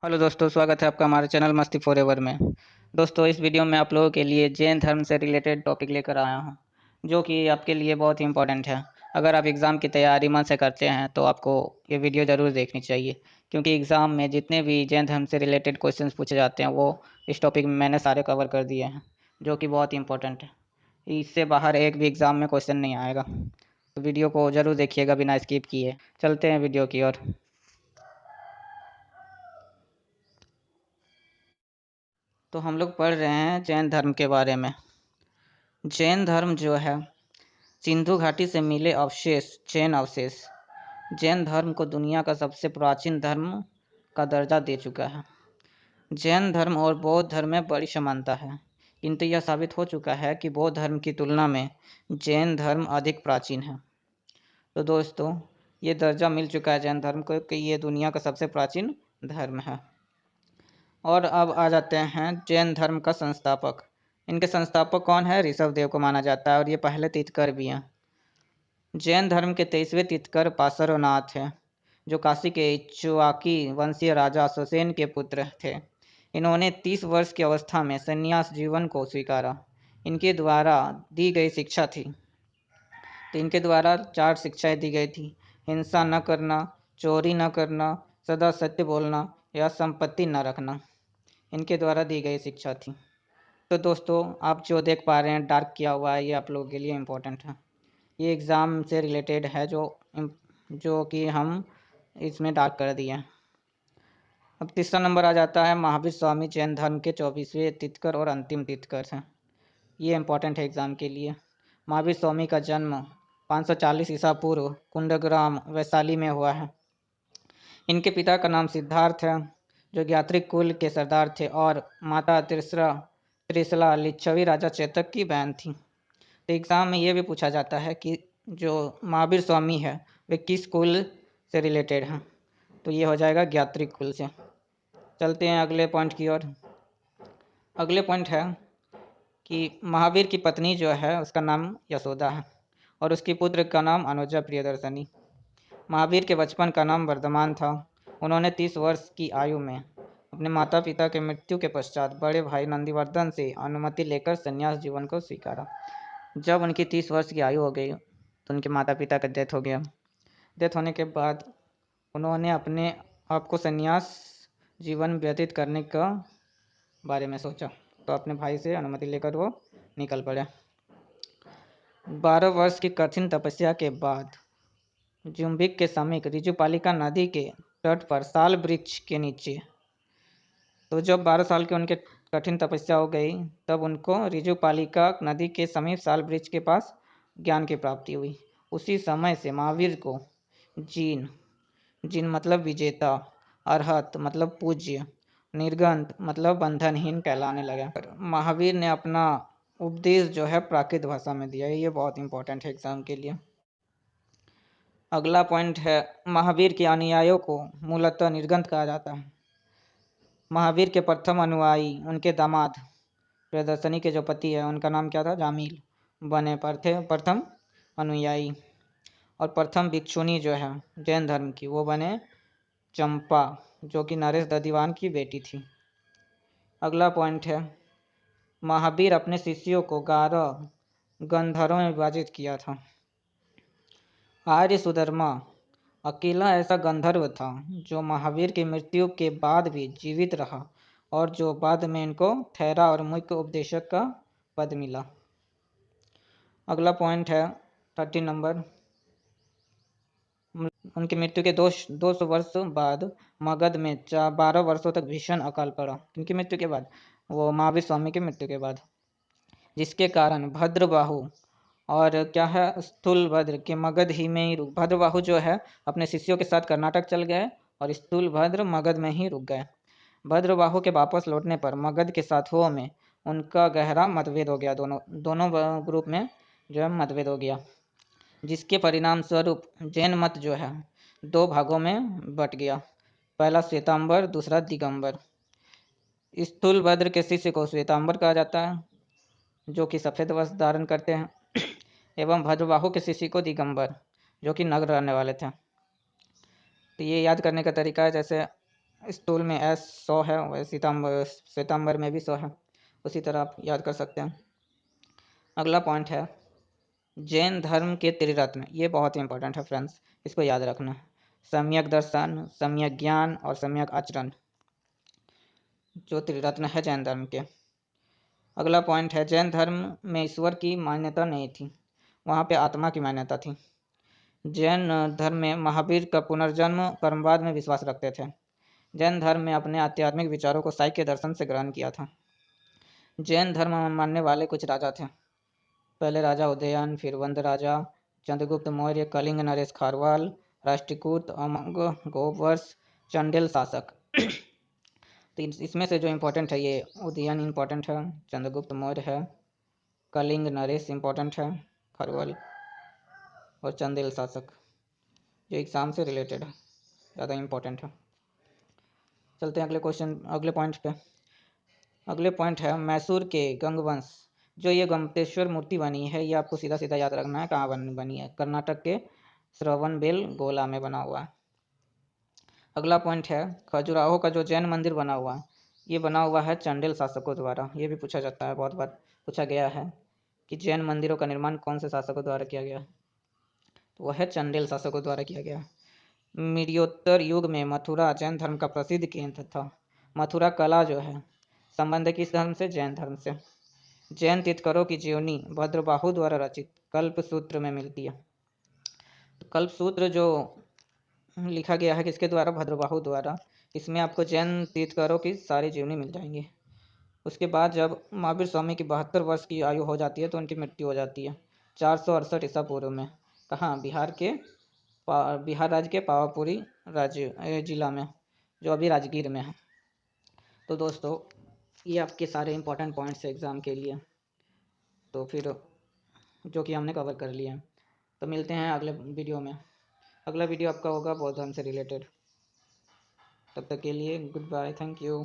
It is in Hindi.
हेलो दोस्तों, स्वागत है आपका हमारे चैनल मस्ती फॉरएवर में। दोस्तों, इस वीडियो में आप लोगों के लिए जैन धर्म से रिलेटेड टॉपिक लेकर आया हूं, जो कि आपके लिए बहुत ही इम्पोर्टेंट है। अगर आप एग्ज़ाम की तैयारी मन से करते हैं तो आपको ये वीडियो ज़रूर देखनी चाहिए, क्योंकि एग्ज़ाम में जितने भी जैन धर्म से रिलेटेड क्वेश्चंस पूछे जाते हैं वो इस टॉपिक में मैंने सारे कवर कर दिए हैं, जो कि बहुत ही इंपॉर्टेंट है। इससे बाहर एक भी एग्ज़ाम में क्वेश्चन नहीं आएगा, तो वीडियो को ज़रूर देखिएगा बिना स्किप किए। चलते हैं वीडियो की ओर। तो हम लोग पढ़ रहे हैं जैन धर्म के बारे में। जैन धर्म जो है सिंधु घाटी से मिले अवशेष, जैन अवशेष जैन धर्म को दुनिया का सबसे प्राचीन धर्म का दर्जा दे चुका है। जैन धर्म और बौद्ध धर्म में बड़ी समानता है, किंतु यह साबित हो चुका है कि बौद्ध धर्म की तुलना में जैन धर्म अधिक प्राचीन है। तो दोस्तों, ये दर्जा मिल चुका है जैन धर्म को कि ये दुनिया का सबसे प्राचीन धर्म है। और अब आ जाते हैं जैन धर्म का संस्थापक। इनके संस्थापक कौन है? ऋषभ देव को माना जाता है, और ये पहले तीर्थंकर भी हैं। जैन धर्म के 23वें तीर्थंकर पार्श्वनाथ हैं, जो काशी के इक्ष्वाकु वंशीय राजा अश्वसेन के पुत्र थे। इन्होंने 30 वर्ष की अवस्था में संन्यास जीवन को स्वीकारा। इनके द्वारा दी गई शिक्षा थी, तो इनके द्वारा 4 शिक्षाएं दी गई थी: हिंसा न करना, चोरी न करना, सदा सत्य बोलना या संपत्ति न रखना। इनके द्वारा दी गई शिक्षा थी। तो दोस्तों, आप जो देख पा रहे हैं डार्क किया हुआ है, ये आप लोगों के लिए इम्पोर्टेंट है। ये एग्ज़ाम से रिलेटेड है, जो कि हम इसमें डार्क कर दिए। अब तीसरा नंबर आ जाता है महावीर स्वामी, जैन धर्म के 24वें तीर्थंकर और अंतिम तीर्थंकर हैं। ये इम्पोर्टेंट है एग्ज़ाम के लिए। महावीर स्वामी का जन्म 540 ईसा पूर्व कुंडग्राम, वैशाली में हुआ है। इनके पिता का नाम सिद्धार्थ है, जो ज्ञात्रिक कुल के सरदार थे, और माता त्रिशला लिच्छवी राजा चेतक की बहन थी। तो एग्ज़ाम में ये भी पूछा जाता है कि जो महावीर स्वामी है वे किस कुल से रिलेटेड हैं, तो ये हो जाएगा ज्ञात्रिक कुल से। चलते हैं अगले पॉइंट की ओर। अगले पॉइंट है कि महावीर की पत्नी जो है उसका नाम यशोदा है, और उसकी पुत्र का नाम अनुजा प्रियदर्शनी। महावीर के बचपन का नाम वर्धमान था। उन्होंने 30 वर्ष की आयु में अपने माता पिता के मृत्यु के पश्चात बड़े भाई नंदिवर्धन से अनुमति लेकर संन्यास जीवन को स्वीकारा। जब उनकी 30 वर्ष की आयु हो गई तो उनके माता पिता का डेथ हो गया। डेथ होने के बाद उन्होंने अपने आप को संन्यास जीवन व्यतीत करने का बारे में सोचा, तो अपने भाई से अनुमति लेकर वो निकल पड़े। 12 वर्ष की कठिन तपस्या के बाद जुम्बिक के समीप ऋजुपालिका नदी के तट पर साल वृक्ष के नीचे, तो जब 12 साल की उनके कठिन तपस्या हो गई तब उनको ऋजुपालिका नदी के समीप साल वृक्ष के पास ज्ञान की प्राप्ति हुई। उसी समय से महावीर को जीन जिन मतलब विजेता, अरहत मतलब पूज्य, निर्गंत मतलब बंधनहीन कहलाने लगा। महावीर ने अपना उपदेश जो है प्राकृत भाषा में दिया है। ये बहुत इंपॉर्टेंट है एग्जाम के लिए। अगला पॉइंट है महावीर के अनुयायियों को मूलतः निर्गंत कहा जाता है। महावीर के प्रथम अनुयायी उनके दामाद प्रियदर्शनी के जो पति है उनका नाम क्या था? जामील बने प्रथम अनुयायी। और प्रथम भिक्षुणी जो है जैन धर्म की वो बने चंपा, जो कि नरेश ददीवान की बेटी थी। अगला पॉइंट है महावीर अपने शिष्यों को 11 गंधर्वों में विभाजित किया था। आर्य सुधर्मा अकेला ऐसा गंधर्व था जो महावीर की मृत्यु के बाद भी जीवित रहा, और जो बाद में इनको थैरा और मुख्य उपदेशक का पद मिला। अगला पॉइंट है 30 नंबर। उनकी मृत्यु के 200 वर्ष बाद मगध में 12 वर्षों तक भीषण अकाल पड़ा। उनकी मृत्यु के बाद, वो महावीर स्वामी की मृत्यु के बाद, जिसके कारण भद्रबाहु और क्या है स्थूलभद्र के मगध ही में ही भद्रबाहु जो है अपने शिष्यों के साथ कर्नाटक चल गए, और स्थूलभद्र मगध में ही रुक गए। भद्रबाहु के वापस लौटने पर मगध के साधुओं में उनका गहरा मतभेद हो गया। दोनों ग्रुप में जो है मतभेद हो गया, जिसके परिणाम स्वरूप जैन मत जो है 2 भागों में बट गया। पहला श्वेतांबर, दूसरा दिगंबर। स्थूलभद्र के शिष्य को श्वेतांबर कहा जाता है, जो कि सफ़ेद वस्त्र धारण करते हैं, एवं भद्रबाहु के शिष्य को दिगंबर, जो कि नग्न रहने वाले थे। तो ये याद करने का तरीका है, जैसे स्टूल में एस 100 है, वैसे सितंबर में भी 100 है, उसी तरह आप याद कर सकते हैं। अगला पॉइंट है जैन धर्म के त्रिरत्न। ये बहुत ही इंपॉर्टेंट है फ्रेंड्स, इसको याद रखना। सम्यक दर्शन, सम्यक ज्ञान और सम्यक आचरण, जो त्रिरत्न है जैन धर्म के। अगला पॉइंट है जैन धर्म में ईश्वर की मान्यता नहीं थी, वहाँ पे आत्मा की मान्यता थी। जैन धर्म में महावीर का पुनर्जन्म कर्मवाद में विश्वास रखते थे। जैन धर्म में अपने आध्यात्मिक विचारों को साई के दर्शन से ग्रहण किया था। जैन धर्म मानने वाले कुछ राजा थे। पहले राजा उदयन, फिर वंद राजा, चंद्रगुप्त मौर्य, कलिंग नरेश खारवाल, राष्ट्रकूट, अमंग, गोवंश, चंडेल शासक। तो इसमें से जो इम्पोर्टेंट है, ये उदयन इम्पोर्टेंट है, चंद्रगुप्त मौर्य है, कलिंग नरेश इम्पोर्टेंट है, खरवाल और चंदेल शासक, जो एग्ज़ाम से रिलेटेड है, ज़्यादा इम्पोर्टेंट है। चलते हैं अगले क्वेश्चन, अगले पॉइंट पे। अगले पॉइंट है मैसूर के गंगवंश। जो ये गोमतेश्वर मूर्ति बनी है, ये आपको सीधा सीधा याद रखना है कहाँ बनी है। कर्नाटक के श्रवणबेल गोला में बना हुआ है। अगला पॉइंट है खजुराहो का जो जैन मंदिर बना हुआ है, ये बना हुआ है चंडेल शासकों द्वारा। ये भी पूछा जाता है, बहुत बार पूछा गया है कि जैन मंदिरों का निर्माण कौन से शासकों द्वारा किया गया, तो वह है चंडेल शासकों द्वारा किया गया। मिडियोत्तर युग में मथुरा जैन धर्म का प्रसिद्ध केंद्र था। मथुरा कला जो है संबंध है किस धर्म से? जैन धर्म से। जैन तीर्थंकरों की जीवनी भद्रबाहु द्वारा रचित कल्पसूत्र में मिलती है। तो कल्पसूत्र जो लिखा गया है किसके द्वारा? भद्रबाहु द्वारा। इसमें आपको जैन तीर्थंकरों की सारी जीवनी मिल जाएंगी। उसके बाद जब महावीर स्वामी की 72 वर्ष की आयु हो जाती है तो उनकी मृत्यु हो जाती है 468 ईसा पूर्व में। कहाँ? बिहार राज्य के पावापुरी राज्य जिला में, जो अभी राजगीर में है। तो दोस्तों ये आपके सारे इंपॉर्टेंट पॉइंट्स है एग्ज़ाम के लिए, तो फिर जो कि हमने कवर कर लिया है। तो मिलते हैं अगले वीडियो में। अगला वीडियो आपका होगा बौद्ध धर्म से रिलेटेड। तब तक के लिए गुड बाय, थैंक यू।